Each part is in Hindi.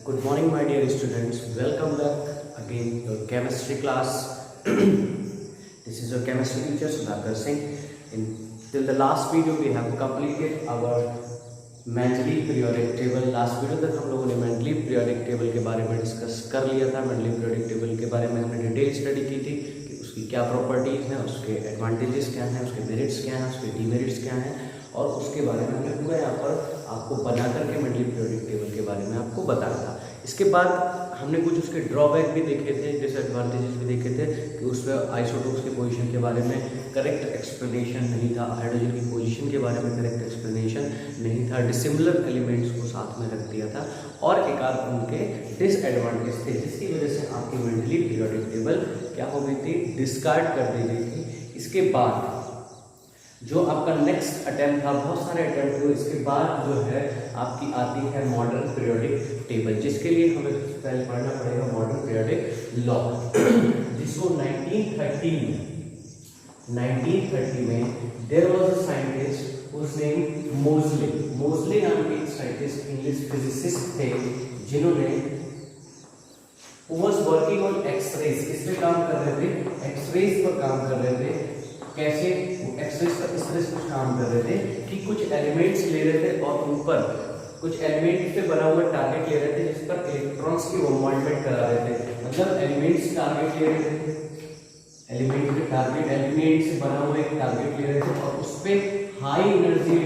Good morning, my dear students. Welcome back again your chemistry class. This is your chemistry teacher Sudhakar Singh. Till the last video we have completed our Mendeleev periodic table. Last video तक हम लोगों ने Mendeleev periodic table के बारे में डिस्कस कर लिया था. Mendeleev periodic table के बारे में हमने डिटेल स्टडी की थी कि उसकी क्या प्रॉपर्टीज हैं, उसके एडवांटेजेस क्या हैं, उसके मेरिट्स क्या हैं, उसके डीमेरिट्स क्या हैं, और उसके बारे में हमने पूरा यहाँ पर आपको बना करके Mendeleev periodic table के बारे में आपको बताया था. इसके बाद हमने कुछ उसके ड्रॉबैक भी देखे थे, डिसएडवांटेजेस भी देखे थे कि उसमें आइसोटोप्स की पोजीशन के बारे में करेक्ट एक्सप्लेनेशन नहीं था, हाइड्रोजन की पोजीशन के बारे में करेक्ट एक्सप्लेनेशन नहीं था, डिसिमिलर एलिमेंट्स को साथ में रख दिया था, और एक आध उनके डिसएडवांटेज थे जिसकी वजह से आपकी Mendeleev पीरियोडिक टेबल क्या हो गई थी, डिस्कार्ड कर दी गई थी. इसके बाद जो आपका नेक्स्ट अटेम्प्ट था, बहुत सारे अटेम्प्ट हुए, इसके बाद जो है आपकी आती है मॉडर्न पीरियोडिक टेबल, जिसके लिए हमें सबसे पहले पढ़ना पड़ेगा मॉडर्न पीरियोडिक लॉ, जिसको 1930 में there was a scientist whose name Moseley नाम के एक साइंटिस्ट, इंग्लिश फिजिसिस्ट थे, जिन्होंने वाज वर्किंग ऑन एक्सरेज. इस पे काम कर रहे थे, एक्सरेज पर काम कर रहे थे. कैसे? एक्सरेज पर इस तरह से कुछ काम कर रहे थे कि कुछ एलिमेंट्स ले रहे थे और उन पर कुछ एलिमेंट से बना हुआ टारगेट ले रहे थे जिस पर इलेक्ट्रॉन्स की बॉम्बार्डमेंट करा रहे थे. मतलब एलिमेंट्स टारगेट ले रहे थे, एलिमेंट के टारगेट, एलिमेंट से बना हुआ एक टारगेट ले रहे थे और उस पे हाई एनर्जी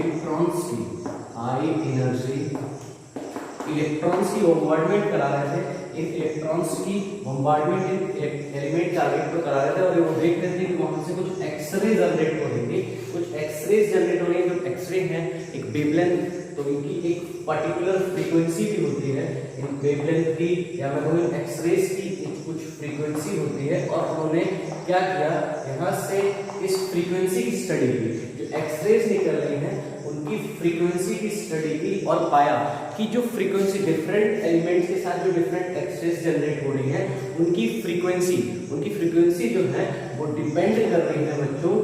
इलेक्ट्रॉन्स की बॉम्बार्डमेंट करा रहे थे. इन इलेक्ट्रॉन्स की बॉम्बार्डमेंट एलिमेंट टारगेट पर करा रहे थे और वो देख रहे थे कि वहां से कुछ एक्सरे जनरेट हो रही थी, कुछ एक्सरेज जनरेट हो रही है. जो एक्सरे हैं एक वेवलेंथ, तो इनकी एक पर्टिकुलर फ्रीक्वेंसी भी होती है. इन वेवलेंथ की या मैं कहूँ एक्सरेज की कुछ फ्रीक्वेंसी होती है, और उन्होंने क्या किया, यहाँ से इस फ्रीक्वेंसी की स्टडी की. जो एक्सरेज निकल रही हैं उनकी फ्रीक्वेंसी की स्टडी की और पाया कि जो फ्रीक्वेंसी डिफरेंट एलिमेंट्स के साथ जो डिफरेंट एक्सरेज जनरेट हो रही है उनकी फ्रीक्वेंसी जो है वो डिपेंड कर रही है बच्चों,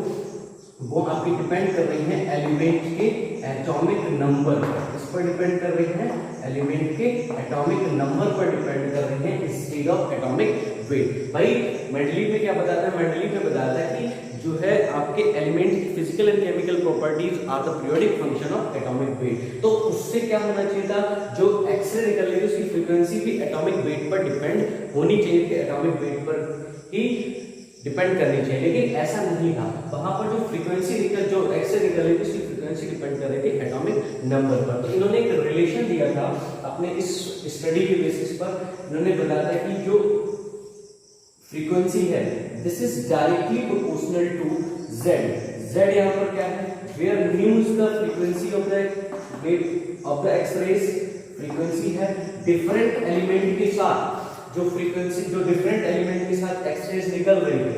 वो आपकी डिपेंड कर रही है एलिमेंट के एटॉमिक नंबर. इस पर डिपेंड कर रही है एलिमेंट के एटॉमिक नंबर पर डिपेंड कर रही है इंस्टेड ऑफ एटॉमिक वेट. भाई मेंडलीव में क्या बताता है, मेंडलीव में बताता है कि जो है आपके एलिमेंट की physical and chemical properties are the periodic function of atomic weight. तो उससे क्या होना चाहिए था, जो एक्सरे निकल रही है उसकी फ्रीक्वेंसी भी एटॉमिक वेट पर डिपेंड होनी चाहिए थी, एटॉमिक वेट पर ही डिपेंड करनी चाहिए, लेकिन ऐसा नहीं था. वहां पर जो फ्रीक्वेंसी जो एक्सरे निकल रही थी उसकी फ्रीक्वेंसी डिपेंड कर रही थी एटॉमिक नंबर पर. तो इन्होंने एक रिलेशन दिया था अपने इस स्टडी के बेसिस पर. इन्होंने बताया था कि जो फ्रीक्वेंसी है this is directly proportional to z यहाँ पर क्या है, where nu is the frequency of the x-rays. Frequency है डिफरेंट एलिमेंट के साथ, जो फ्रीक्वेंसी जो डिफरेंट एलिमेंट के साथ एक्सरेज निकल रही है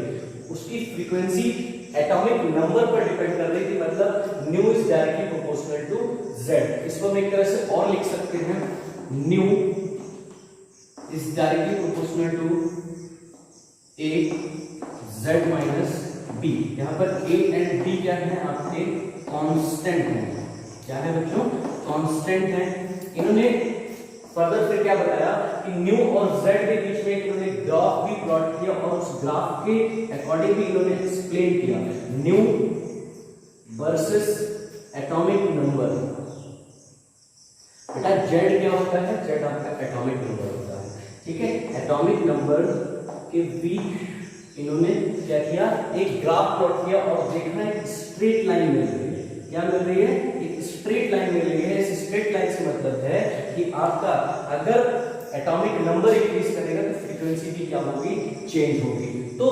उसकी फ्रीक्वेंसी एटॉमिक नंबर पर डिपेंड कर रही थी. मतलब nu is directly proportional to z. इसको हम एक तरह से और लिख सकते हैं, nu is directly proportional to a z minus b. यहाँ पर a एंड b क्या है, आपके कांस्टेंट है. क्या है बच्चों, कांस्टेंट है. इन्होंने फर्दर फिर क्या बताया कि न्यू और z के बीच में इन्होंने ग्राफ भी प्लॉट किया और उस ग्राफ के अकॉर्डिंग भी इन्होंने एक्सप्लेन किया न्यू वर्सेस एटॉमिक नंबर. बेटा z क्या होता है, z आपका एटॉमिक नंबर होता है. ठीक है, एटॉमिक नंबर के बीच इन्होंने क्या किया, एक ग्राफ प्लॉट किया और देखा एक स्ट्रेट लाइन मिल रही है. क्या मिल रही है, एक स्ट्रेट लाइन मिल रही है. इस स्ट्रेट लाइन से मतलब है कि आपका अगर एटॉमिक नंबर इंक्रीज करेगा तो फ्रीक्वेंसी भी क्या होगी, चेंज होगी. तो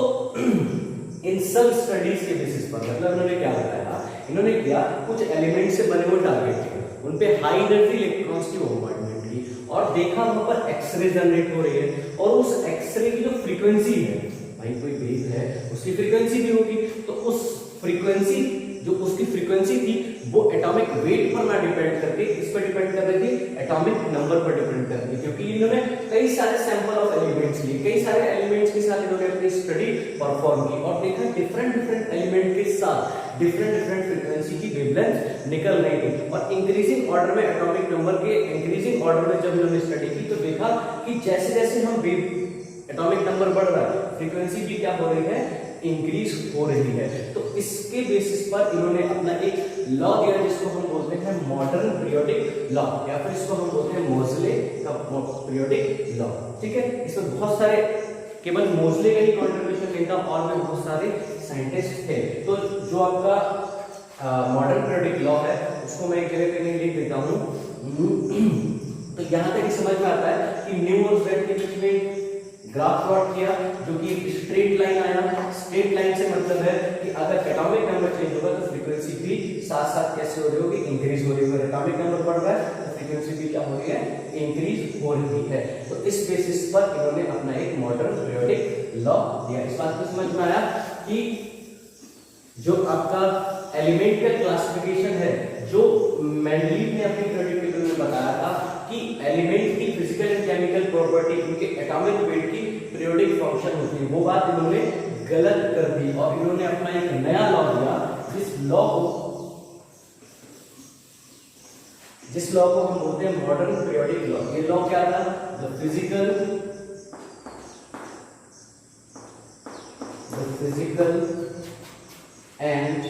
इन सब स्टडीज के बेसिस पर मतलब इन्होंने क्या बताया, इन्होंने क्या कुछ एलिमेंट से बने हुए टारगेट किए, उन पे हाई एनर्जी इलेक्ट्रॉन्स की बॉम्बार्डमेंट की और देखा वहां पर एक्सरे जनरेट हो रही है, और उस एक्सरे की जो फ्रीक्वेंसी है, भाई कोई वेव है उसकी फ्रीक्वेंसी भी होगी, तो उस फ्रीक्वेंसी जो उसकी फ्रीक्वेंसी थी वो एटॉमिक वेट पर ना डिपेंड करके इस पर डिपेंड कर रही थी, एटॉमिक नंबर पर डिपेंड कर रही थी, क्योंकि इन्होंने कई सारे सैंपल ऑफ एलिमेंट्स लिए, कई सारे एलिमेंट्स के साथ इन्होंने अपनी स्टडी परफॉर्म की और देखा डिफरेंट डिफरेंट एलिमेंट के साथ डिफरेंट डिफरेंट फ्रीक्वेंसी की वेवलेंथ निकल रही थी। और इंक्रीजिंग ऑर्डर में एटॉमिक नंबर के इंक्रीजिंग ऑर्डर में जब इन्होंने स्टडी की तो देखा कि जैसे जैसे हम एटॉमिक नंबर बढ़ रहा है, फ्रीक्वेंसी भी क्या हो रही है, इंक्रीज हो रही है। तो इसके बेसिस पर इन्होंने अपना एक लॉ दिया जिसको हम बोलते हैं मॉडर्न पीरियोडिक लॉ, या फिर इसको हम बोलते हैं मोज़ले का पीरियोडिक लॉ। ठीक है, इसमें बहुत सारे, केवल मोज़ले का ही कंट्रीब्यूशन नहीं था, और भी बहुत सारे साइंटिस्ट थे। तो जो आपका मॉडर्न पीरियोडिक लॉ है उसको मैं एक जगह पे लिख देता हूं। तो यहां तक समझ में आता है कि न्यू और जेड के बीच में ग्राफ प्लॉट किया जो कि स्ट्रेट लाइन आया। स्ट्रेट लाइन से मतलब है कि अगर एटॉमिक नंबर चेंज होगा तो फ्रीक्वेंसी भी साथ साथ कैसे हो रही होगी, इंक्रीज हो रही होगी। एटॉमिक नंबर बढ़ रहा है तो फ्रीक्वेंसी भी क्या हो रही है, इंक्रीज हो रही है। तो इस बेसिस पर इन्होंने अपना एक मॉडर्न पीरियोडिक लॉ दिया। इस बात को समझ में आया कि जो आपका एलिमेंट का क्लासिफिकेशन है, जो मेंडलीव ने अपनी पीरियोडिक टेबल में बताया था कि एलिमेंट की फिजिकल एंड केमिकल प्रॉपर्टी उनके एटॉमिक वेट की पीरियोडिक फंक्शन होती है, वो बात इन्होंने गलत कर दी और इन्होंने अपना एक नया लॉ दिया। जिस लॉ को हम बोलते हैं मॉडर्न पीरियोडिक लॉ। ये लॉ क्या था, the physical and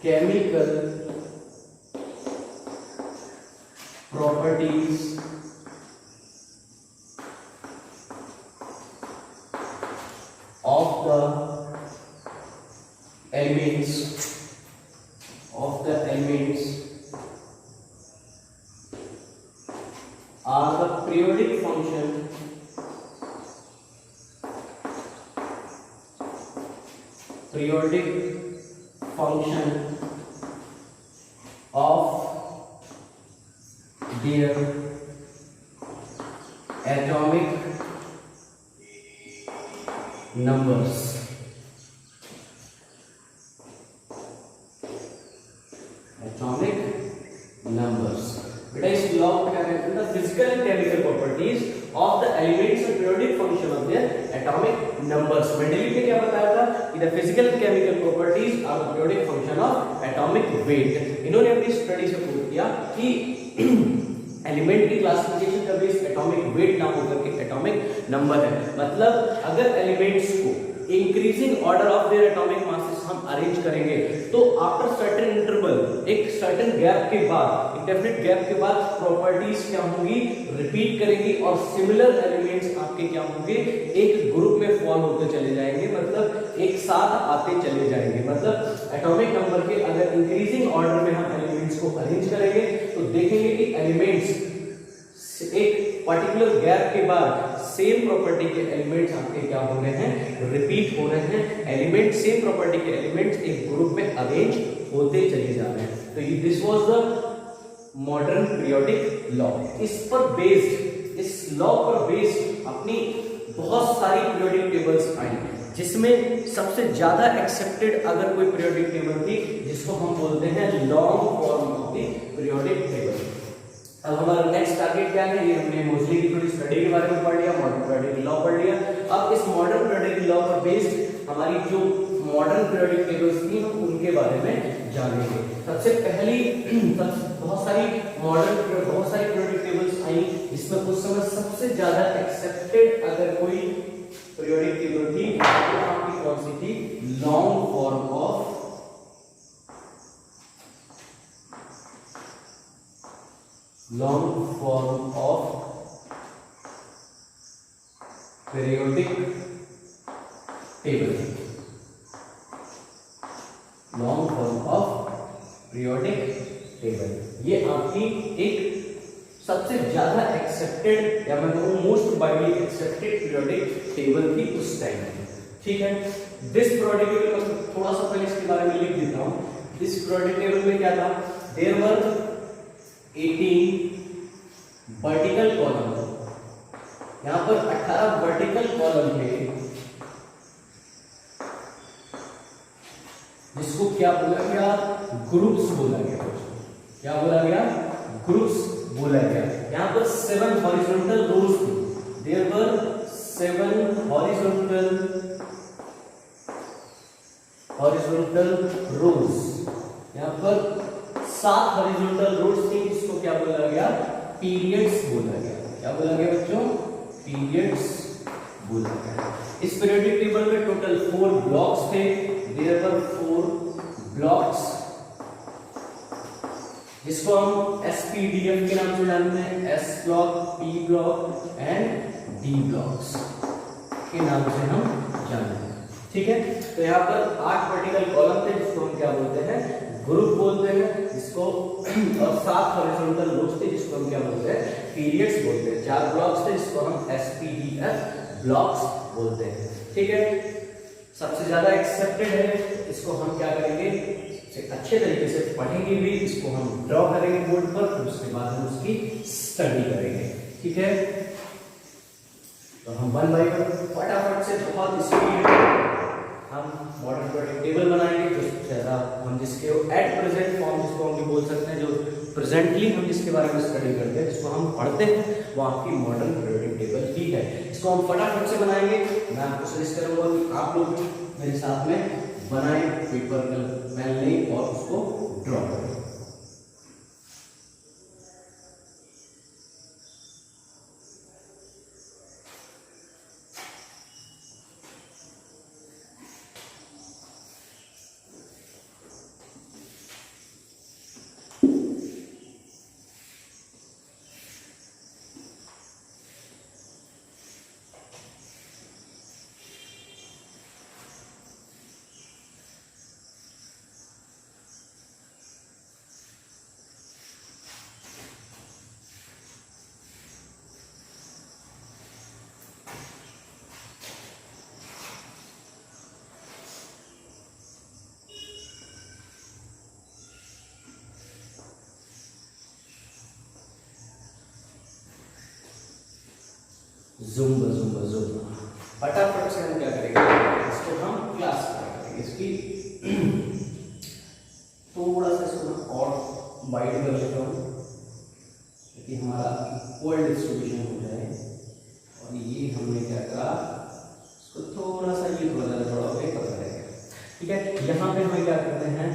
chemical properties of the elements are the periodic function of their atomic numbers। बेटा इस लॉ को क्या कहते हैं, the physical and chemical properties of the elements and periodic function of their atomic numbers. Mendeleev ने क्या बताया था कि the physical and chemical properties are the periodic function of atomic weight. इन्होंने अपनी स्टडी से प्रूव किया कि एलिमेंट की क्लासिफिकेशन का बेस एटॉमिक वेट ना होकर के एटॉमिक नंबर है। मतलब अगर एलिमेंट्स को increasing order of their atomic masses हम अरेंज करेंगे तो आफ्टर सर्टेन इंटरवल, एक सर्टेन गैप के बाद, इंडेफिनिट गैप के बाद प्रॉपर्टीज क्या होंगी, रिपीट करेंगी और सिमिलर एलिमेंट्स आपके क्या होंगे, एक ग्रुप में फॉल होते चले जाएंगे, मतलब एक साथ आते चले जाएंगे। मतलब एटॉमिक नंबर के अगर इंक्रीजिंग ऑर्डर में हम एलिमेंट्स को अरेंज करेंगे तो देखेंगे कि एलिमेंट्स एक पर्टिकुलर गैप के बाद सेम प्रॉपर्टी के एलिमेंट्स आपके क्या हो रहे हैं, रिपीट हो रहे हैं। एलिमेंट सेम प्रॉपर्टी के एलिमेंट्स एक ग्रुप में अरेंज होते चले जा रहे हैं। तो this was the modern periodic law. इस पर बेस्ड, इस लॉ पर बेस्ड अपनी बहुत सारी पीरियोडिक टेबल्स आई, जिसमें सबसे ज्यादा एक्सेप्टेड अगर कोई पीरियोडिक टेबल थी जिसको हम बोलते हैं long form of the periodic table. अब हमारा नेक्स्ट टारगेट क्या है, ये हमने मोस्टली की थोड़ी स्टडी के बारे में पढ़ लिया, मॉडर्न पीरियोडिक लॉ पढ़ लिया। अब इस मॉडर्न पीरियोडिक लॉ पर बेस्ड हमारी जो मॉडर्न पीरियोडिक टेबल्स थी हम उनके बारे में जानेंगे। सबसे पहली बहुत सारी पीरियोडिक टेबल्स आई, इसमें उस समय सबसे ज्यादा एक्सेप्टेड अगर कोई पीरियोडिक टेबल थी तो आपकी कौन सी थी, long form of periodic table. Long form of periodic table ये आपकी एक सबसे ज्यादा एक्सेप्टेड या मैं कहूं most widely accepted periodic table थी उस टाइम में। ठीक है, दिस पीरियोडिक टेबल मैं थोड़ा सा पहले इसके बारे में लिख देता हूं। दिस पीरियोडिक टेबल में क्या था, देयर वर 18 वर्टिकल कॉलम, यहां पर 18 वर्टिकल कॉलम थे जिसको क्या बोला गया, ग्रुप्स बोला गया। क्या बोला गया, ग्रुप्स बोला गया। यहाँ पर 7 हॉरिजॉन्टल रोज थी, देयर वर 7 हॉरिजॉन्टल रोज। यहाँ पर 7 हॉरिजॉन्टल रोज थी, जिसको क्या बोला गया, पीरियड्स बोला गया। क्या बोला गया बच्चों, पीरियड्स बोला गया। इस पीरियोडिक टेबल में टोटल 4 ब्लॉक्स थे, देयर वर 4 ब्लॉक्स, जिसको हम SPDF के नाम से जानते हैं, S block, P block and D blocks के नाम से हम जानते हैं। ठीक है, तो यहाँ पर 8 वर्टिकल कॉलम थे, जिसको हम क्या बोलते हैं, ग्रुप बोलते हैं, जिसको और 7 हॉरिजॉन्टल रोज थे, जिसको हम क्या बोलते हैं, पीरियड्स बोलते हैं। 4 ब्लॉक्स थे, जिसको हम SPDF ब्लॉक्स बोलते हैं। ठीक है, सबसे ज्यादा एक्सेप्टेड है, इसको हम क्या करेंगे, अच्छे तरीके से पढ़ेंगे भी, इसको हम ड्रॉ करेंगे बोर्ड पर, फिर उसके बाद हम उसकी स्टडी करेंगे। ठीक है, तो हम 1 बाय 1 फटाफट से बहुत स्पीड हम मॉडर्न पीरियोडिक टेबल बनाएंगे, जो ज्यादा हम जिसके एट प्रेजेंट फॉर्म, जिसको हम भी बोल सकते हैं, जो प्रेजेंटली हम जिसके बारे में स्टडी करते हैं, जिसको हम पढ़ते हैं, वो आपकी मॉडर्न पीरियोडिक टेबल ही है। इसको हम फटाफट से बनाएंगे। मैं आपको सजेस्ट करूंगा कि आप लोग मेरे साथ में बनाएं, पेपर पेन लें और उसको ड्रॉ करें। ज़ूम्बा ज़ूम्बा ज़ूम्बा फटाफट से हम क्या करेंगे, इसको हम क्लास करेंगे। इसकी थोड़ा सा इसको मैं और वाइड कर लेता हूँ, ताकि हमारा इक्वल डिस्ट्रीब्यूशन हो जाए। और ये हमने क्या करा, इसको थोड़ा सा ये थोड़ा ज़्यादा बड़ा हो गया, पता रहेगा। ठीक है, यहाँ पे हमें क्या करते हैं,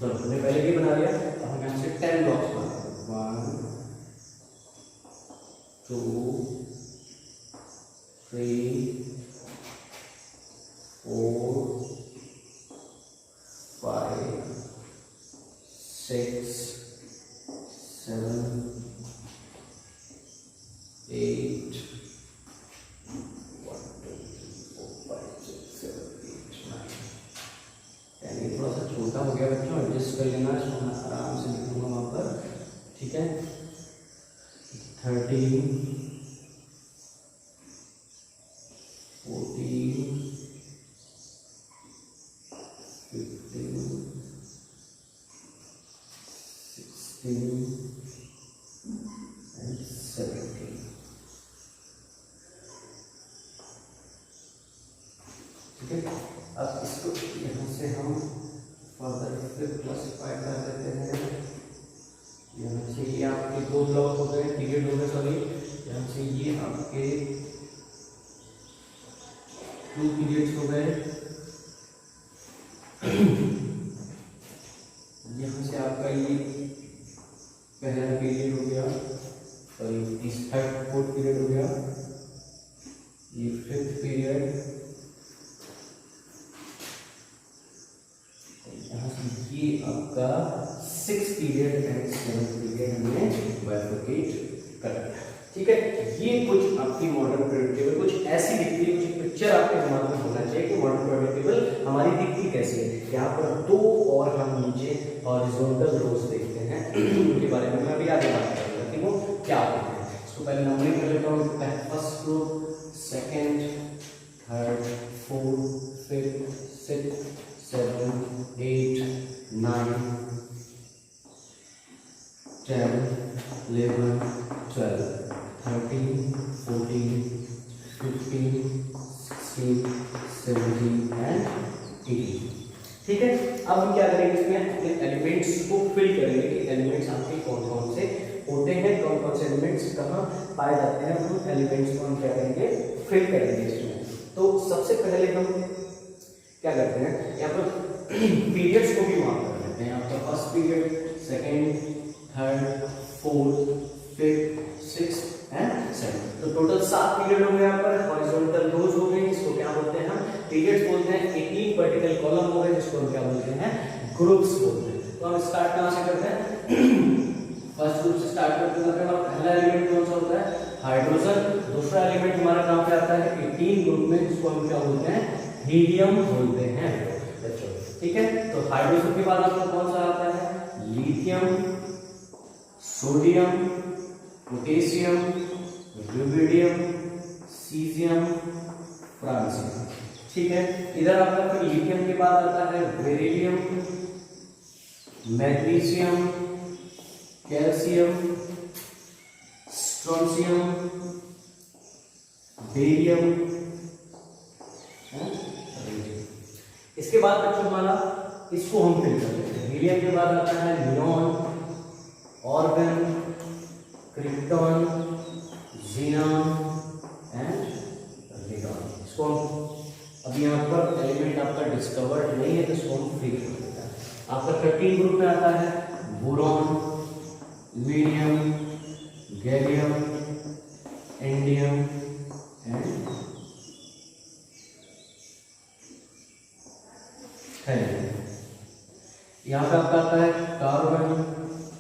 तो हमने पहले ही बना लिया, तो हम यहाँ से 10 ब्लॉक्स बनाते हैं। 1 2 3 4 5 6 7 8 1 2 3 4 5 6 7 8 9 10। थोड़ा सा छोटा हो गया बच्चों, एडजस्ट कर लेना, इसको मैं आराम से लिखूंगा वहां पर। ठीक है, 13 14 15 16 and 17। ठीक है, अब इसको यहाँ से हम फर्दर फिर क्लासिफाई कर देते हैं। यहाँ से ये आपके 2 ब्लॉक हो गए, पीरियड हो गए, सॉरी। यहाँ से ये आपके 2 पीरियड्स हो गए। यहाँ से आपका ये पहला पीरियड हो गया, सॉरी 4th पीरियड हो गया, ये 5th पीरियड, यहाँ से ये आपका 6th period and 7th period हमने बाइफरकेट कर दिया। ठीक है, ये कुछ आपकी मॉडर्न पीरियड टेबल कुछ ऐसी दिखती है, कुछ पिक्चर आपके दिमाग में होना चाहिए कि मॉडर्न पीरियड टेबल हमारी दिखती कैसी है। यहाँ पर 2 और हम नीचे हॉरिजॉन्टल रोज देखते हैं, उनके बारे में मैं अभी आगे बात करूंगा कि वो क्या होते हैं। इसको पहले नंबरिंग कर लेता हूँ, first group, second, third, fourth, fifth, sixth, 7 8 9 10 11 12 13 14 15 16 17 and 18। ठीक है, अब हम क्या करेंगे इसमें अपने एलिमेंट्स को फिल करेंगे कि एलिमेंट्स आपके कौन कौन से होते हैं, कौन कौन से एलिमेंट्स कहाँ पाए जाते हैं, उन एलिमेंट्स को हम क्या करेंगे फिल करेंगे इसमें। तो सबसे पहले हम क्या करते हैं, यहाँ पर पीरियड्स को भी मार्क कर लेते हैं। यहाँ पर first period, second, third, fourth, fifth, sixth and seventh. तो टोटल 7 पीरियड हो गए यहाँ पर। हॉरिजॉन्टल रोज हो गए, इसको क्या बोलते हैं हम पीरियड्स बोलते हैं। 18 वर्टिकल कॉलम हो गए, जिसको हम क्या बोलते हैं ग्रुप्स बोलते हैं। तो हम स्टार्ट कहाँ से करते हैं फर्स्ट ग्रुप से स्टार्ट करते हैं। हमारा पहला एलिमेंट कौन सा होता है हाइड्रोजन। दूसरा एलिमेंट हमारा कहाँ पे आता है 18 ग्रुप में, जिसको हम क्या बोलते हैं हीलियम बोलते हैं। ठीक है, तो हाइड्रोजन के बाद आपको कौन सा आता है lithium, sodium, potassium, rubidium, caesium, francium. ठीक है, इधर आपका फिर लिथियम के बाद आता है beryllium, magnesium, calcium, strontium, barium. इसके बाद बच्चों हमारा इसको हम फिल कर लेते हैं। हीलियम के बाद आता है neon, organ, krypton, xenon and radon. इसको हम अभी यहाँ पर एलिमेंट आपका डिस्कवर्ड नहीं है, तो इसको हम फिल कर देते हैं। आपका 13 ग्रुप में आता है बोरॉन, मीडियम, गैलियम, इंडियम एंड थैलियम। यहाँ पे आपका आता है carbon,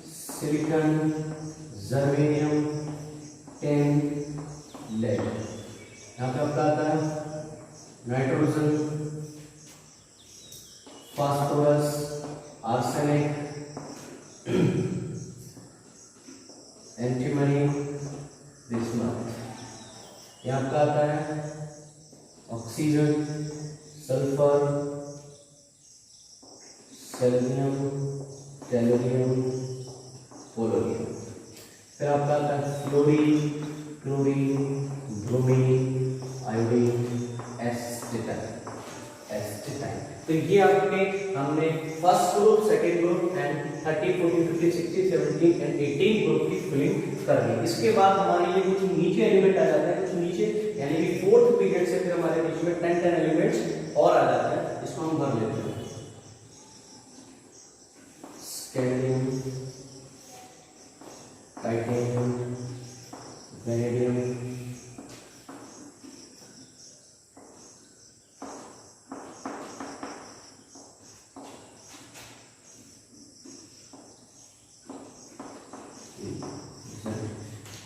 silicon, germanium, tin, lead. यहाँ पे आपका आता है nitrogen, phosphorus, arsenic, antimony, bismuth. यहाँ आपका आता है oxygen, sulphur, selenium, tellurium, polonium. फिर आपका आता है फ्लोरीन, क्लोरीन, ब्रोमीन, आयोडीन, एसिटाइल। तो ये आपके हमने first group, second group and 30, 40, 50, 60, 17 and 18 group की फिलिंग कर ली। इसके बाद हमारे लिए कुछ नीचे एलिमेंट आ जाता है, कुछ नीचे यानी कि फोर्थ पीरियड से फिर हमारे बीच में 10 एलिमेंट्स और आ जाता है, इसको हम भर लेते हैं। स्कैंडियम, टाइटेनियम, वेनेडियम,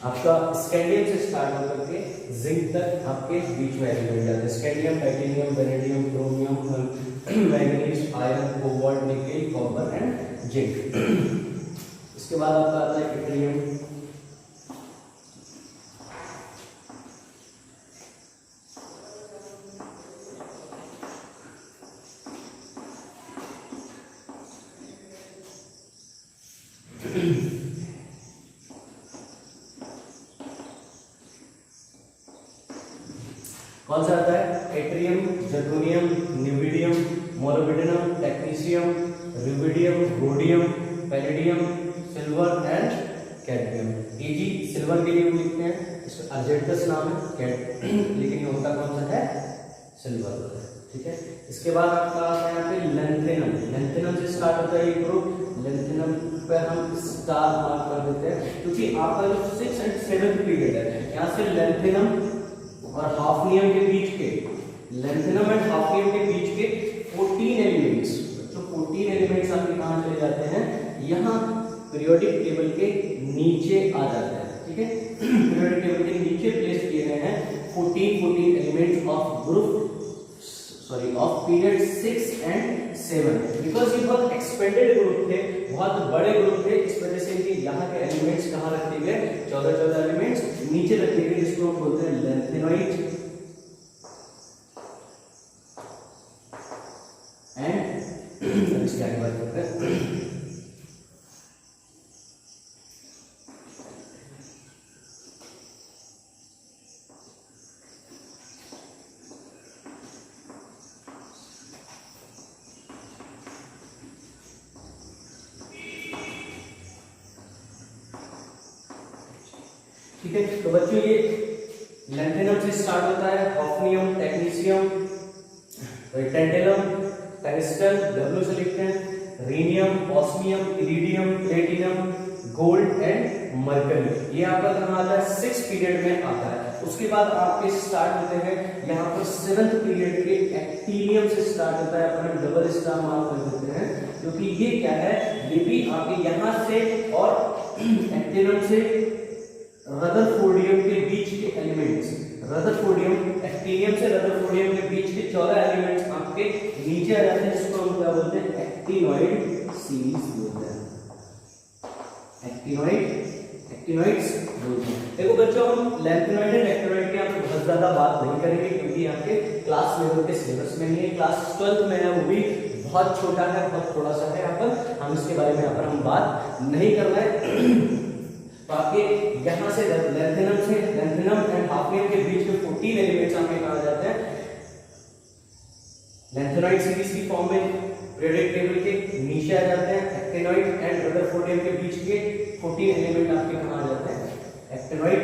आपका स्कैंडियम से स्टार्ट होकर के जिंक तक आपके बीच में एलिमेंट आते हैं। Scandium, titanium, vanadium, chromium, manganese, iron, cobalt, nickel, copper and zinc. इसके बाद आपका आता है इट्रियम, कौन सा आता है yttrium, germanium, niobium, molybdenum, technetium, rubidium, rhodium, palladium, silver and cadmium. AG silver के लिए हम लिखते हैं, इसका अर्जेंटस नाम है लेकिन ये होता कौन सा है सिल्वर। ठीक है, इसके बाद आपका आता है यहाँ पे लेंथेनम। लेंथेनम से स्टार्ट होता है ये ग्रुप। लेंथेनम पर हम स्टार मार्क कर देते हैं, क्योंकि आपका जो 6 एंड 7 पीरियड है, यहाँ से लेंथेनम और हाफनियम के बीच के, लेंथेनम एंड हाफनियम के बीच के 14 एलिमेंट्स, तो 14 एलिमेंट्स आपके कहाँ चले जाते हैं, यहाँ पीरियोडिक टेबल के नीचे आ जाते हैं। ठीक है, पीरियोडिक टेबल के नीचे प्लेस किए गए हैं 14 elements of group, sorry of period 6 and 7। Because ये बहुत एक्सपेंडेड ग्रुप थे, बहुत बड़े ग्रुप थे, इस वजह से कि यहाँ के एलिमेंट्स कहाँ रखते गए, 14 एलिमेंट्स नीचे रखते गए, जिसको हम बोलते हैं लेंथेनॉइड एंड इसके आगे बात करते हैं ठीक है। तो बच्चों ये लैंथेनम से स्टार्ट होता है, hafnium, technetium, tantalum, tungsten, W से लिखते हैं, rhenium, osmium, iridium, platinum, gold and mercury. ये आपका कहाँ आता है? 6 पीरियड में आता है। उसके बाद आपके स्टार्ट होते हैं यहाँ पर 7th पीरियड के एक्टिनियम से स्टार्ट होता है, अपन डबल स्टार मार्क कर देते हैं, क्योंकि ये क्या है, ये भी आपके यहाँ से और एक्टिनियम से रदरफोर्डियम के बीच के एलिमेंट्स, रदरफोर्डियम, एक्टिनियम से रदरफोर्डियम के बीच के 14 एलिमेंट्स आपके नीचे आ जाते हैं, जिसको हम क्या बोलते हैं? एक्टिनॉइड सीरीज बोलते हैं, एक्टिनॉइड्स बोलते हैं। देखो बच्चों, हम लैंथेनॉइड एंड एक्टिनॉइड की यहाँ पे बहुत ज्यादा बात नहीं करेंगे, क्योंकि यहाँ के क्लास लेवल के सिलेबस में नहीं है, क्लास 12th में है, वो भी बहुत छोटा है, बहुत थोड़ा सा है। यहाँ पर हम इसके बारे में यहाँ पर हम बात नहीं कर रहे हैं। तो आपके यहाँ से लैंथेनम एंड हाफनियम के बीच में 14 एलिमेंट्स आपके कहा जाते हैं लैंथेनॉइड सीरीज की फॉर्म में, पीरियोडिक टेबल के नीचे आ जाते हैं। एक्टिनॉइड एंड रदरफोर्डियम के बीच के 14 एलिमेंट आपके कहाँ आ जाते हैं? एक्टिनॉइड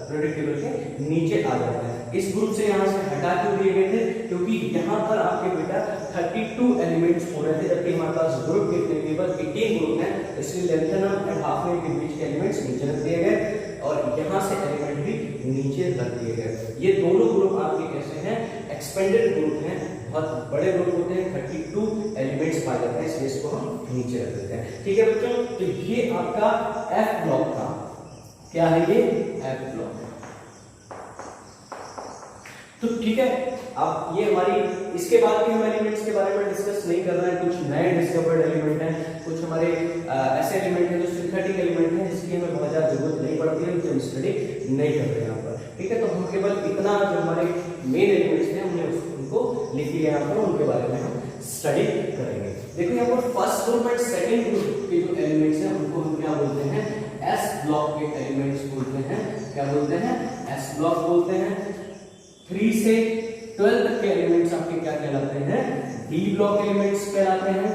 पीरियोडिक टेबल के नीचे आ जाते हैं। इस ग्रुप से यहाँ से हटा क्यों दिए गए थे? क्योंकि यहाँ पर आपके बेटा 32 एलिमेंट्स हो रहे थे, जबकि हमारे पास ग्रुप कितने? केवल 18 ग्रुप हैं, इसलिए लैंथेनम एंड हाफनियम के बीच के एलिमेंट्स नीचे रख दिए गए और यहाँ से एलिमेंट भी नीचे रख दिए गए। ये दोनों ग्रुप आपके कैसे हैं? एक्सपेंडेड ग्रुप हैं, बहुत बड़े ग्रुप होते हैं, 32 एलिमेंट्स पाए जाते हैं, इसलिए इसको हम नीचे रख देते हैं। ठीक है बच्चों, तो ये आपका एफ ब्लॉक था। क्या है ये? F block. तो ठीक है, अब ये हमारी, इसके बाद के हम एलिमेंट्स के बारे में डिस्कस नहीं कर रहे हैं, कुछ नए डिस्कवर्ड एलिमेंट हैं, कुछ हमारे ऐसे एलिमेंट हैं जो सिंथेटिक एलिमेंट हैं, जिसकी हमें बहुत ज्यादा जरूरत नहीं पड़ती है, उनकी हम स्टडी नहीं कर रहे हैं यहाँ पर। ठीक है, तो हम केवल इतना जो हमारे मेन एलिमेंट्स हैं हमने उनको लिख लिया यहाँ पर, उनके बारे में हम स्टडी करेंगे। देखो यहाँ पर first group and second group के जो एलिमेंट्स हैं उनको हम क्या बोलते हैं? एस ब्लॉक के एलिमेंट्स बोलते हैं। क्या बोलते हैं? एस ब्लॉक बोलते हैं। 3 से 12 तक के एलिमेंट्स आपके क्या कहलाते हैं? डी ब्लॉक एलिमेंट्स कहलाते हैं,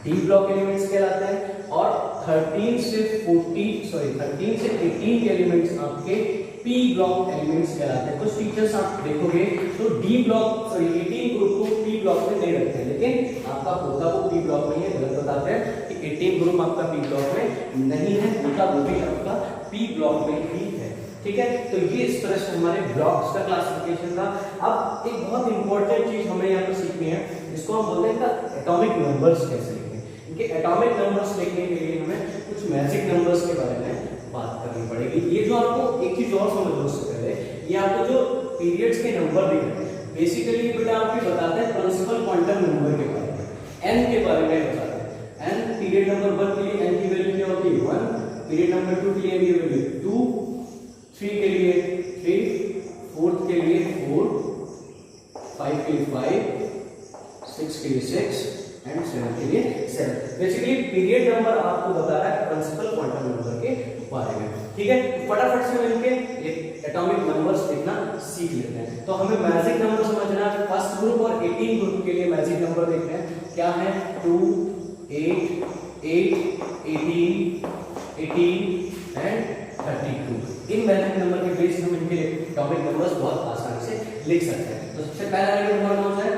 डी ब्लॉक एलिमेंट्स कहलाते हैं। और 13 से 18 के एलिमेंट्स आपके पी ब्लॉक एलिमेंट्स कहलाते हैं। कुछ टीचर्स आप देखोगे तो डी ब्लॉक 18 ग्रुप को पी ब्लॉक में नहीं रखते, लेकिन आपका होता वो पी ब्लॉक में है, गलत बताते हैं कि 18 ग्रुप आपका पी ब्लॉक में नहीं है, होता वो भी आपका पी ब्लॉक में ही है। ठीक है, तो ये इस तरह से हमारे ब्लॉक्स का क्लासिफिकेशन था। अब एक बहुत इंपॉर्टेंट चीज हमें यहाँ पर सीखनी है, जिसको हम बोलते हैं एटॉमिक नंबर्स कैसे लिखें। इनके एटॉमिक नंबर्स लिखने के लिए हमें कुछ मैजिक नंबर्स के बारे में बात करनी पड़ेगी। ये जो आपको एक चीज और समझ लो उससे पहले, ये आपको जो पीरियड्स के नंबर दिख रहे हैं, बेसिकली बेटा आपके बताते हैं प्रिंसिपल क्वांटम नंबर के बारे में, एन के बारे में बताते हैं। एन पीरियड नंबर 1 के लिए एन की वैल्यू क्या होती है? 1, पीरियड नंबर 2 के लिए एन की वैल्यू 2, 3 के लिए 3, 4th के लिए 4, 5 के लिए 5, 6 के लिए 6 एंड 7 के लिए 7। बेसिकली पीरियड नंबर आपको बता रहा है प्रिंसिपल क्वांटम नंबर के बारे में। ठीक है, फटाफट से मिलके ये एटॉमिक नंबर्स देखना सीख लेते हैं। तो हमें मैजिक नंबर समझना है। फर्स्ट ग्रुप और 18 ग्रुप के लिए मैजिक नंबर देखते हैं। क्या है? 2, 8, 8, 18 एंड 32। इन मैजिक नंबर के बेस हम इनके एटॉमिक नंबर्स बहुत आसानी से लिख सकते हैं। तो सबसे पहला नंबर कौन सा है?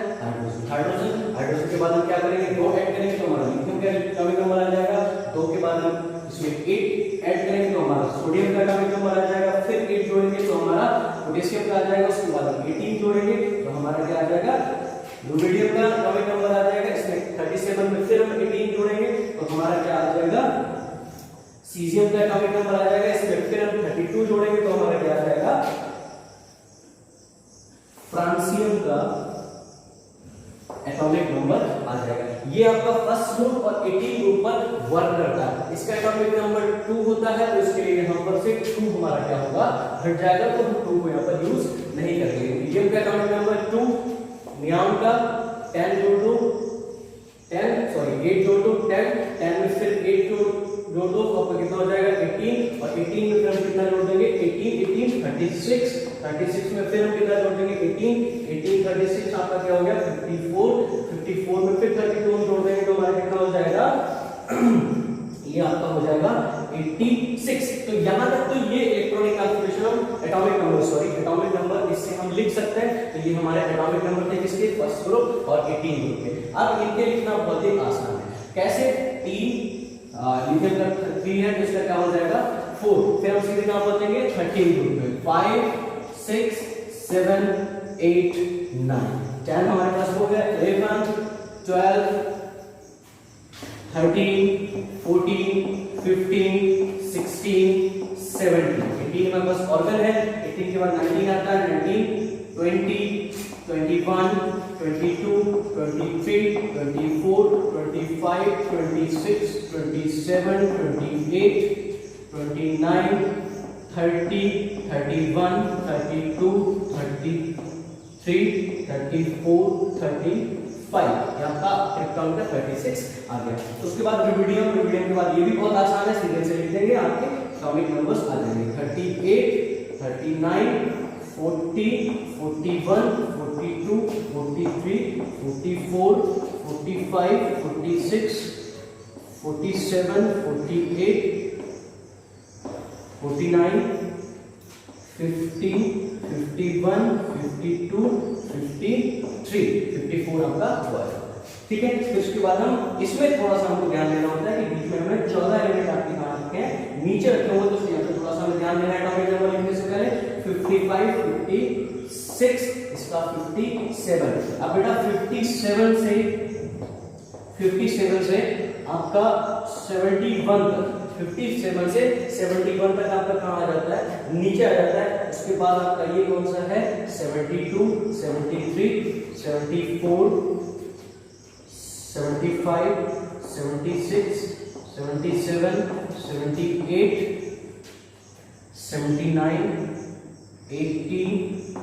हाइड्रोजन। हाइड्रोजन के बाद हम क्या करेंगे? 2 ऐड करेंगे तो हमारा लिथियम का एटॉमिक नंबर आ जाएगा। 2 के बाद हम इसमें 8 ऐड करेंगे तो हमारा सोडियम का एटॉमिक नंबर आ जाएगा। फिर 8 जोड़ेंगे तो हमारा पोटेशियम का आ जाएगा। उसके बाद हम 18 जोड़ेंगे तो हमारा क्या आ जाएगा? रुबिडियम का एटॉमिक नंबर आ जाएगा। इसमें 37 में फिर हम 18 जोड़ेंगे तो हमारा क्या आ जाएगा? सीजियम का एटॉमिक नंबर आ जाएगा। इसमें फिर हम 32 जोड़ेंगे तो हमारा क्या आ जाएगा? फ्रांसियम का एटॉमिक नंबर आ जाएगा। ये आपका फर्स्ट ग्रुप और 18 ग्रुप पर वर्क करता है। इसका एटॉमिक नंबर 2 होता है, तो इसके लिए यहां पर से 2 हमारा क्या होगा? हट जाएगा, तो हम 2 को यहां पर यूज नहीं करेंगे। मीडियम का एटॉमिक नंबर 2, नियॉन का 10 जोड़ दो, 8 जोड़ दो, 10 में फिर 8 जोड़ दो तो आपका कितना हो जाएगा? 18 और 18 में फिर हम कितना जोड़ देंगे? 18 36 में फिर हम कितना जोड़ देंगे? 18 36 आपका क्या हो गया? 54 में फिर 32 हम जोड़ देंगे तो हमारा कितना हो जाएगा? ये आपका हो जाएगा 86। तो यहाँ तो ये हमारे एटॉमिक नंबर थे किसके, फर्स्ट ग्रुप और 18 ग्रुप के। अब इनके लिखना बहुत ही आसान है। कैसे, 3 लिथियम का 3 है तो इसका क्या हो जाएगा 4, फिर हम सीधे कहां पहुंचेंगे 13 ग्रुप में, 5 6 7 8 9, 10 हमारे पास हो गया, 11 12 13 14 15 16 17, 18 हमारे पास ऑर्गन है, 18 के बाद 19 आता है, 19 20 21 22 23 24 25 26 27 28 29 30 31 32 33 34 35, यहाँ का ट्रिप्टोन का 36 आ गया। तो उसके बाद रुबिडियम के बाद ये भी बहुत आसान है, सीधे से लिख देंगे, आपके एटॉमिक नंबर्स आ जाएंगे 38 39 40 41 42 43 44 45 46 47 48 49 50 51 52 53 54 आपका हुआ है। ठीक है, तो इसके बाद हम इसमें थोड़ा सा हमको ध्यान देना होता है कि बीच में हमें 14 एलिमेंट आपके कहां रखे हैं, नीचे रखे हुए, तो यहाँ पे थोड़ा सा हमें ध्यान देना है। एटॉमिक नंबर लिखने से पहले 55 56 इसका 57। अब बेटा 57 से आपका 71 तक, 57 से 71 तक आपका कहां आ जाता है, नीचे आ जाता है। उसके बाद आपका ये कौन सा है 72 73 74 75 76 77 78 79 80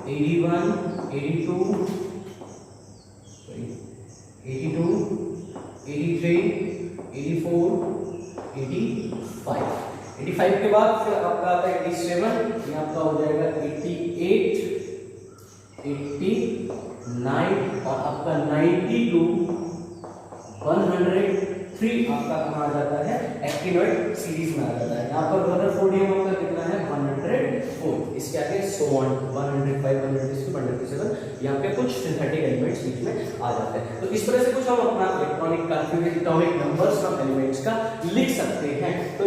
81 82 82 83 84 85 के बाद फिर आपका आता है 87, ये आपका हो जाएगा 88 89 और आपका 92 103 आपका कहां आ जाता है, एक्टिनोइड सीरीज में आ जाता है। यहाँ पर रदरफोर्डियम आपका कितना है 104, इसके आगे सो ऑन 105 106 107, यहाँ पे कुछ सिंथेटिक एलिमेंट्स बीच में आ जाते हैं। तो इस तरह से कुछ हम अपना electronic configuration atomic numbers of elements का लिख सकते हैं। तो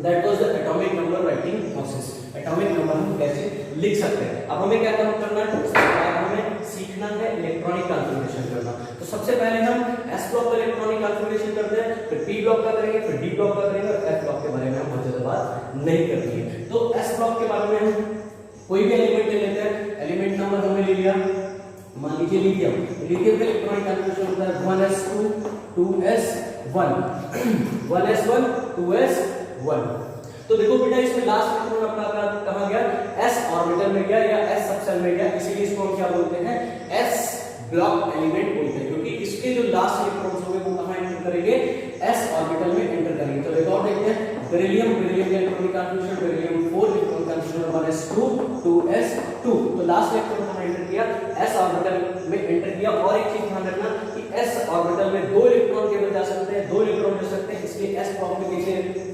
that was the atomic number writing process. Atomic number हम कैसे लिख सकते हैं। अब हमें क्या काम करना है, सबसे पहले हमें सीखना है इलेक्ट्रॉनिक कॉन्फ़िगरेशन करना। तो सबसे पहले हम s ब्लॉक का इलेक्ट्रॉनिक कॉन्फ़िगरेशन करते हैं, फिर p ब्लॉक का करेंगे, फिर d ब्लॉक का करेंगे, और f ब्लॉक के बारे में हम बहुत ज्यादा बात नहीं करनी है। तो s ब्लॉक के बारे में हम कोई भी एलिमेंट ले लेते हैं, एलिमेंट नंबर हमने ले लिया, मान लीजिए लिथियम का इलेक्ट्रॉनिक कॉन्फ़िगरेशन होता है 1s2 2s1 1s1 2s1। तो देखो बेटा इसमें लास्ट इलेक्ट्रॉन अपना कहां गया, s ऑर्बिटल में गया या s सबसेल में गया, इसीलिए इसको हम क्या बोलते हैं, s ब्लॉक एलिमेंट बोलते हैं, क्योंकि इसके जो लास्ट इलेक्ट्रॉन्स होंगे वो कहां एंटर करेंगे, s ऑर्बिटल में एंटर करेंगे। तो देखो और देखते हैं बेरिलियम का electronic configuration, beryllium 4 electronic configuration 1s2 2s2। तो लास्ट इलेक्ट्रॉन कहां एंटर किया, s ऑर्बिटल में एंटर किया। और एक चीज ध्यान रखना कि s ऑर्बिटल में 2 इलेक्ट्रॉन केवल जा सकते हैं, 2 इलेक्ट्रॉन जा सकते हैं, इसलिए s ब्लॉक में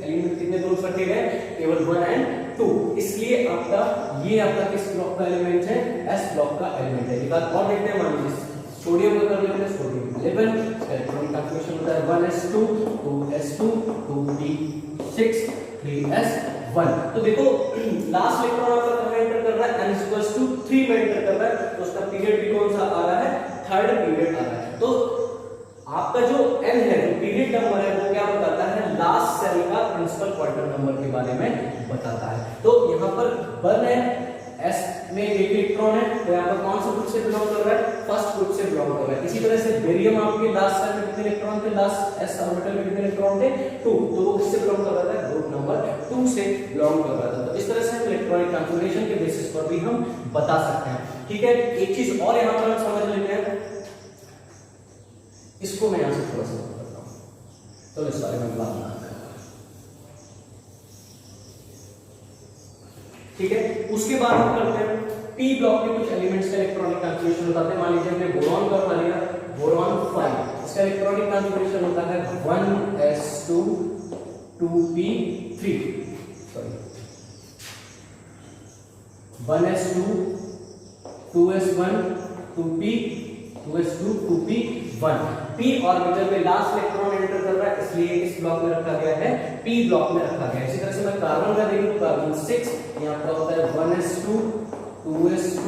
एलिमेंट कितने ग्रुप्स रखे गए, केवल 1 and 2। इसलिए आपका ये आपका किस ब्लॉक का एलिमेंट है, s ब्लॉक का एलिमेंट है। एक बात और देखते हैं, मान लीजिए सोडियम का कर लेते हैं, सोडियम 11 इसका इलेक्ट्रॉनिक कॉन्फ़िगरेशन होता है 1s2 2s2 2p6 3s1। तो देखो लास्ट इलेक्ट्रॉन आपका कहां एंटर कर रहा है, n=3 में एंटर कर रहा है, तो उसका पीरियड भी कौन सा आ रहा है, थर्ड पीरियड आ रहा है। तो आपका जो n है, जो पीरियड नंबर है, वो क्या बताता है, लास्ट सेल का प्रिंसिपल क्वांटम नंबर के बारे में बताता है। तो यहाँ पर 1 है, s में एक इलेक्ट्रॉन है, तो यहाँ पर कौन सा ग्रुप से बिलोंग कर रहा है, फर्स्ट ग्रुप से बिलोंग कर रहा है। इसी तरह से बेरियम आपके लास्ट सेल में कितने इलेक्ट्रॉन थे, लास्ट s ऑर्बिटल में कितने इलेक्ट्रॉन थे 2, तो वो किससे बिलोंग कर रहा था, ग्रुप नंबर 2 से बिलोंग कर रहा था। तो इस तरह से हम इलेक्ट्रॉनिक कॉन्फ़िगरेशन के बेसिस पर भी हम बता सकते हैं। ठीक है, एक चीज और यहाँ पर हम समझ लेते हैं, इसको मैं यहां से थोड़ा सा करता हूं, तो इस बारे में बात ना करें। ठीक है, उसके बाद हम करते हैं p ब्लॉक के कुछ एलिमेंट्स का इलेक्ट्रॉनिक कॉन्फ़िगरेशन बताते हैं। मान लीजिए हमने बोरॉन का उठा लिया, बोरॉन 5, इसका इलेक्ट्रॉनिक कॉन्फ़िगरेशन होता है 1s2 2p3 1s2 2s1 2p 2s2 2p1। p orbital में लास्ट इलेक्ट्रॉन एंटर कर रहा है, इसलिए इस ब्लॉक में रखा गया है, p ब्लॉक में रखा गया है। इसी तरह से मैं कार्बन का देखूं, कार्बन 6 यहाँ पर होता है 1s2 2s2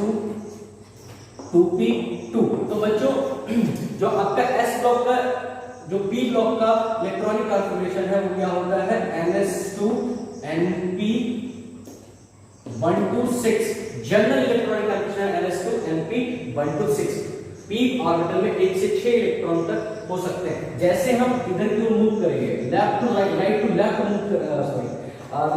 2p2। तो बच्चों जो आपका s ब्लॉक का, जो p ब्लॉक का इलेक्ट्रॉनिक कॉन्फ़िगरेशन है वो क्या होता है, ns2 np 1 to 6। General electronic configuration ns2 np 1 to 6। p orbital में 1 से 6 इलेक्ट्रॉन तक हो सकते हैं। जैसे हम इधर की ओर मूव करेंगे, left to right, right to left move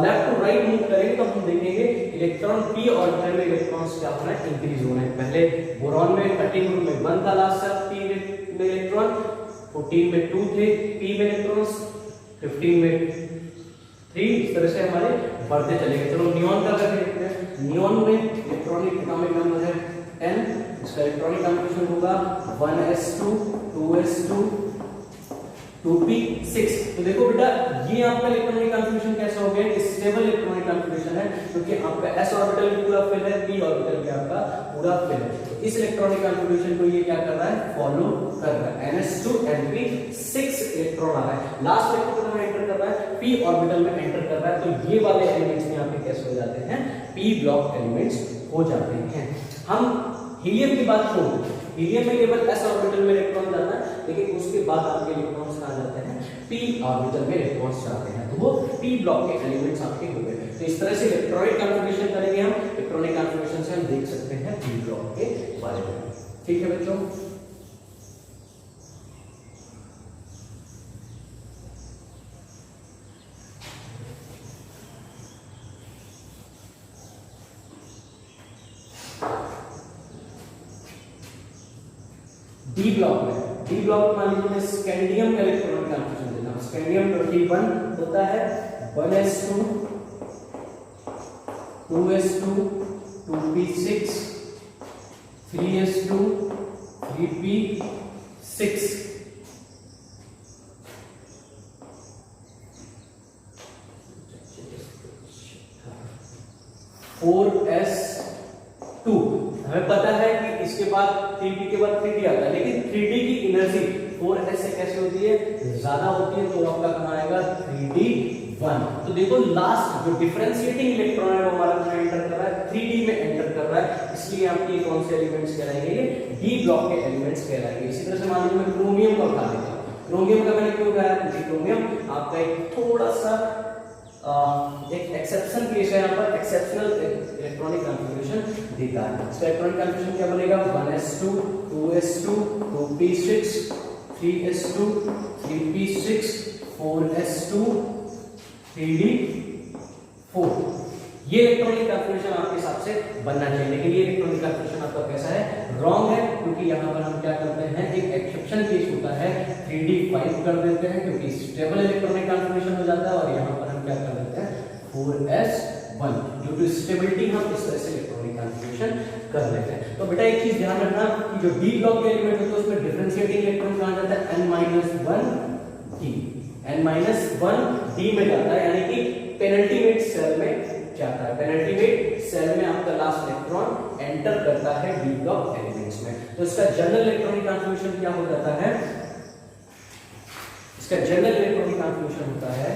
left to right move करेंगे तो हम देखेंगे इलेक्ट्रॉन p ऑर्बिटल में इलेक्ट्रॉन्स क्या होना है, इंक्रीज होना है। पहले बोरॉन में 13 ग्रुप में 1 था लास्ट से p में इलेक्ट्रॉन, 14 में 2 थे p में इलेक्ट्रॉन्स, 15 में 3, इस तरह से हमारे बढ़ते चलेंगे। चलो नियॉन का करके देखते हैं। नियॉन में इलेक्ट्रॉनिक एटॉमिक नंबर है 10, इसका इलेक्ट्रॉनिक कॉन्फ़िगरेशन होगा 1s2 2s2 2p6। तो देखो बेटा ये आपका इलेक्ट्रॉनिक कॉन्फ़िगरेशन कैसा हो गया, स्टेबल इलेक्ट्रॉनिक कॉन्फ़िगरेशन है, क्योंकि आपका s ऑर्बिटल भी पूरा फिल है, p ऑर्बिटल भी आपका पूरा फिल है। तो इस इलेक्ट्रॉनिक कॉन्फ़िगरेशन को ये क्या कर रहा है, फॉलो कर रहा है। ns2 np 6 इलेक्ट्रॉन आ रहा है, लास्ट इलेक्ट्रॉन में एंटर कर रहा है, p ऑर्बिटल में एंटर कर रहा है। तो ये वाले एलिमेंट्स में आपके कैसे हो जाते हैं, p ब्लॉक एलिमेंट्स हो जाते हैं। हम हीलियम की बात छोड़, हीलियम में केवल s ऑर्बिटल में इलेक्ट्रॉन जाता है, लेकिन उसके बाद आपके इलेक्ट्रॉन्स कहां जाते हैं, p ऑर्बिटल में इलेक्ट्रॉन्स जाते हैं। तो वो p ब्लॉक के एलिमेंट्स आपके हो गए। तो इस तरह से इलेक्ट्रॉनिक कॉन्फ़िगरेशन करेंगे हम, इलेक्ट्रॉनिक कॉन्फ़िगरेशन से हम देख सकते हैं p ब्लॉक के बारे में। ठीक है बच्चों। डी ब्लॉक में, डी ब्लॉक मान लीजिए मैं स्कैंडियम का इलेक्ट्रॉनिक कॉन्फ़िगरेशन देता हूं। स्कैंडियम 21 होता है 1s2 2s2 2p6 3s2 3p6। हमें पता है कि इसके बाद 3p के बाद 3d आता है, लेकिन 3d की एनर्जी 4s से कैसे होती है, ज्यादा होती है, तो आपका कहां आएगा 3d1। तो देखो लास्ट जो डिफरेंशिएटिंग इलेक्ट्रॉन है वो हमारा कहां एंटर कर रहा है, 3d में एंटर कर रहा है, इसलिए आपके कौन से एलिमेंट्स कहलाएंगे, ये d ब्लॉक के एलिमेंट्स कहलाएंगे। इसी तरह से मान लीजिए मैं क्रोमियम का उठा लेता हूं। क्रोमियम का मैंने क्यों उठाया, क्योंकि क्रोमियम आपका एक थोड़ा सा एक एक्सेप्शन केस है, यहाँ पर एक्सेप्शनल इलेक्ट्रॉनिक कॉन्फ़िगरेशन देता है। इसका इलेक्ट्रॉनिक कॉन्फ़िगरेशन क्या बनेगा, 1s2 2s2 2p6 3s2 3p6 4s2 3d4। ये इलेक्ट्रॉनिक कॉन्फ़िगरेशन आपके हिसाब से बनना चाहिए, लेकिन ये इलेक्ट्रॉनिक कॉन्फ़िगरेशन आपका कैसा है, रॉन्ग है, क्योंकि यहाँ पर हम क्या करते हैं, एक एक्सेप्शन केस होता है 3d5 कर देते हैं, क्योंकि स्टेबल इलेक्ट्रॉनिक कॉन्फ़िगरेशन हो जाता है, और यहाँ पर हम क्या कर देते हैं 4s1, ड्यू टू स्टेबिलिटी हम इस तरह से इलेक्ट्रॉनिक कॉन्फ़िगरेशन कर लेते हैं। तो बेटा एक चीज ध्यान रखना कि जो डी ब्लॉक के एलिमेंट होते हैं उसमें डिफरेंशिएटिंग इलेक्ट्रॉन कहां जाता है, n-1d, n-1d में जाता है, यानी कि पेनल्टीमेट सेल में जाता है। पेनल्टीमेट सेल में आपका लास्ट इलेक्ट्रॉन एंटर करता है डी ब्लॉक एलिमेंट्स में। तो इसका जनरल इलेक्ट्रॉनिक कॉन्फ़िगरेशन क्या हो जाता है, इसका जनरल इलेक्ट्रॉनिक कॉन्फ़िगरेशन होता है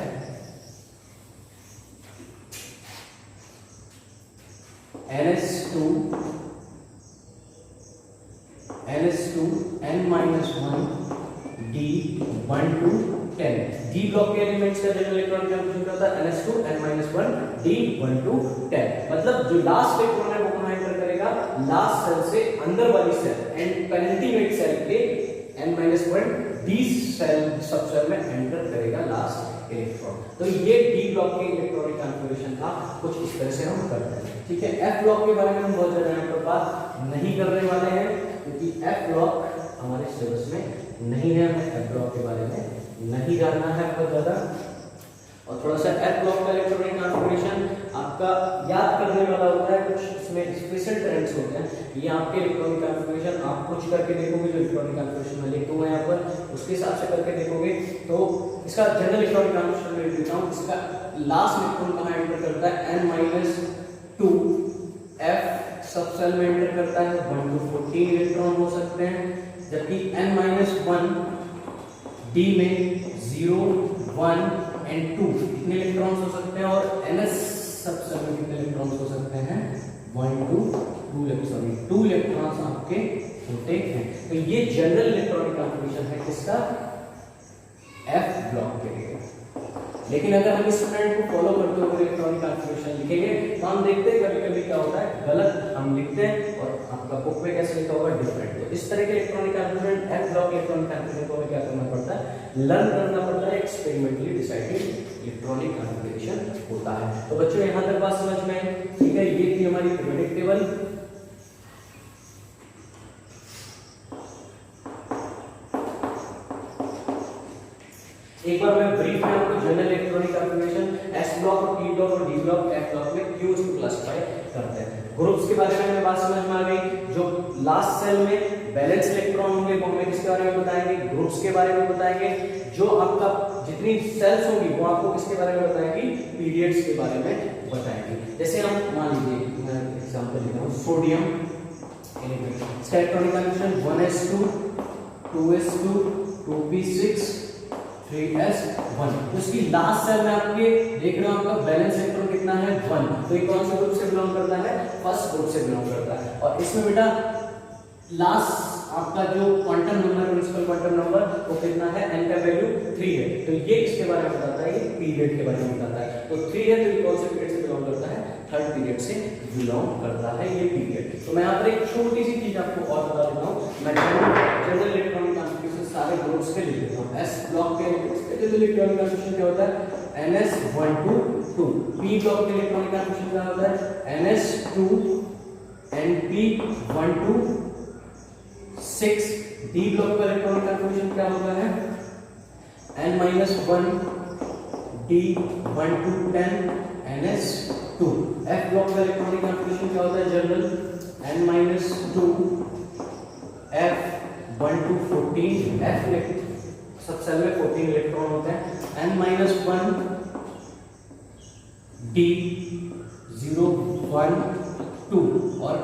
ns2 n-1 d1 to 10। D block के एलिमेंट्स का जनरल इलेक्ट्रॉनिक कॉन्फ़िगरेशन होता है ns2 n-1 d1 to 10। मतलब जो लास्ट इलेक्ट्रॉन है वो कहां एंटर करेगा, लास्ट सेल से अंदर वाली सेल एंड पेनल्टीमेट सेल के n-1 डी सेल सब सेल में एंटर करेगा लास्ट इलेक्ट्रॉन। तो ये डी ब्लॉक के इलेक्ट्रॉनिक कॉन्फ़िगरेशन का कुछ इस तरह से हम करते हैं। ठीक है, एफ ब्लॉक के बारे में हम बहुत ज्यादा यहाँ पर बात नहीं करने वाले हैं, क्योंकि एफ ब्लॉक हमारे सिलेबस में नहीं है, हमें एफ ब्लॉक के बारे में नहीं जानना है बहुत ज्यादा। और थोड़ा सा एफ ब्लॉक का इलेक्ट्रॉनिक कॉन्फ़िगरेशन आपका याद करने वाला होता है, कुछ इसमें स्पेशल ट्रेंड्स होते हैं। ये आपके इलेक्ट्रॉनिक कॉन्फ़िगरेशन आप कुछ करके देखोगे, जो इलेक्ट्रॉनिक कॉन्फ़िगरेशन में लिखे हुए हैं यहाँ पर, उसके हिसाब से करके देखोगे तो इसका जनरल इलेक्ट्रॉनिक कॉन्फ़िगरेशन में लिखता हूँ। इसका लास्ट इलेक्ट्रॉन कहाँ एंटर करता है, n-2 f सब सेल में एंटर करता है 1 to 14 इलेक्ट्रॉन हो सकते हैं, जबकि n-1 d में 0, 1 and 2 कितने इलेक्ट्रॉन्स हो सकते हैं, और ns सब सेल में कितने इलेक्ट्रॉन्स हो सकते हैं 1 to 2 इलेक्ट्रॉन्स आपके होते हैं। तो ये जनरल इलेक्ट्रॉनिक कॉन्फ़िगरेशन है किसका, F ब्लॉक के लिए। लेकिन अगर हम इस ट्रेंड को फॉलो करते हुए इलेक्ट्रॉनिक कॉन्फ़िगरेशन लिखेंगे तो हम देखते हैं कभी कभी क्या होता है, गलत हम लिखते हैं और आपका बुक में कैसे लिखा होगा डिफरेंट। तो इस तरह के electronic configuration F block electronic configuration को हमें क्या करना पड़ता है, लर्न करना पड़ता है, एक्सपेरिमेंटली डिसाइडेड इलेक्ट्रॉनिक कॉन्फ़िगरेशन होता है। तो बच्चों यहाँ तक बात समझ में आई, ठीक है। ये थी हमारी पीरियोडिक टेबल। एक बार मैं ब्रीफ में आपको general electronic configuration S block और पी ब्लॉक और डी ब्लॉक एफ ब्लॉक में क्यों इसको क्लासिफाई करते हैं। ग्रुप्स के बारे में हमें बात समझ में आ गई। जो लास्ट सेल में बैलेंस इलेक्ट्रॉन होंगे वो हमें किसके बारे में बताएंगे, ग्रुप्स के बारे में बताएंगे। जो आपका जितनी सेल्स होंगी वो आपको किसके बारे में बताएंगी, पीरियड्स के बारे में बताएंगे। जैसे हम मान लीजिए मैं एग्जांपल ले रहा हूं, सोडियम एलिमेंट, इसका electronic configuration 1s2 2s2 2p6 3s1। तो इसकी लास्ट सेल में आपके देख रहे हो आपका बैलेंस इलेक्ट्रॉन कितना है 1। तो ये कौन से ग्रुप से बिलोंग करता है, फर्स्ट ग्रुप से बिलोंग करता है। और इसमें बेटा लास्ट आपका जो quantum number, principal quantum number वो कितना है, n का वैल्यू 3 है। तो ये किसके बारे में बताता है, ये पीरियड के बारे में बताता है। तो 3 है तो ये कौन से पीरियड से बिलोंग करता है, थर्ड पीरियड से बिलोंग करता है ये पीरियड। तो मैं यहाँ पर एक छोटी सी चीज आपको और बता देता हूँ। मैं जनरल इलेक्ट्रॉनिक कॉन्फ़िगरेशन सारे ग्रुप्स के लिख देता हूँ। एस ब्लॉक के जनरल इलेक्ट्रॉनिक कॉन्फ़िगरेशन क्या होता है, ns1 to 2। p ब्लॉक के इलेक्ट्रॉनिक कॉन्फ़िगरेशन क्या होता है, ns2 np1 to 6। D block का इलेक्ट्रॉनिक कॉन्फ़िगरेशन क्या होता है, n-1 d1 to 10 ns2। F block का इलेक्ट्रॉनिक कॉन्फ़िगरेशन क्या होता है, general n-2 f1 to 14। f सब सेल में 14 इलेक्ट्रॉन होते हैं। n-1 d0 1 2 और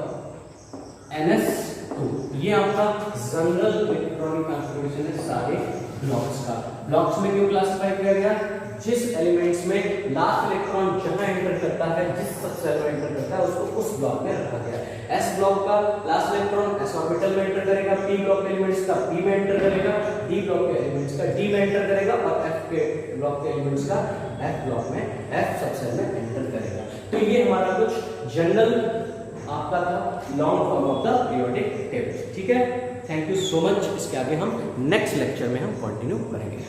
ns2। ये आपका जनरल इलेक्ट्रॉनिक कॉन्फ़िगरेशन है सारे ब्लॉक्स का। ब्लॉक्स में क्यों क्लासिफाई किया गया, जिस एलिमेंट्स में लास्ट इलेक्ट्रॉन जहां एंटर करता है, जिस सब सेल में एंटर करता है उसको उस ब्लॉक में रखा गया है। एस ब्लॉक का लास्ट इलेक्ट्रॉन एस ऑर्बिटल में एंटर करेगा, पी ब्लॉक के एलिमेंट्स का पी में एंटर करेगा, डी ब्लॉक के एलिमेंट्स का डी में एंटर करेगा और एफ के ब्लॉक के एलिमेंट्स का एफ ब्लॉक में एफ सब सेल में एंटर करेगा। तो ये हमारा कुछ जनरल आपका था long form of the periodic table, ठीक है। Thank you so much. इसके आगे हम नेक्स्ट लेक्चर में हम कंटिन्यू करेंगे।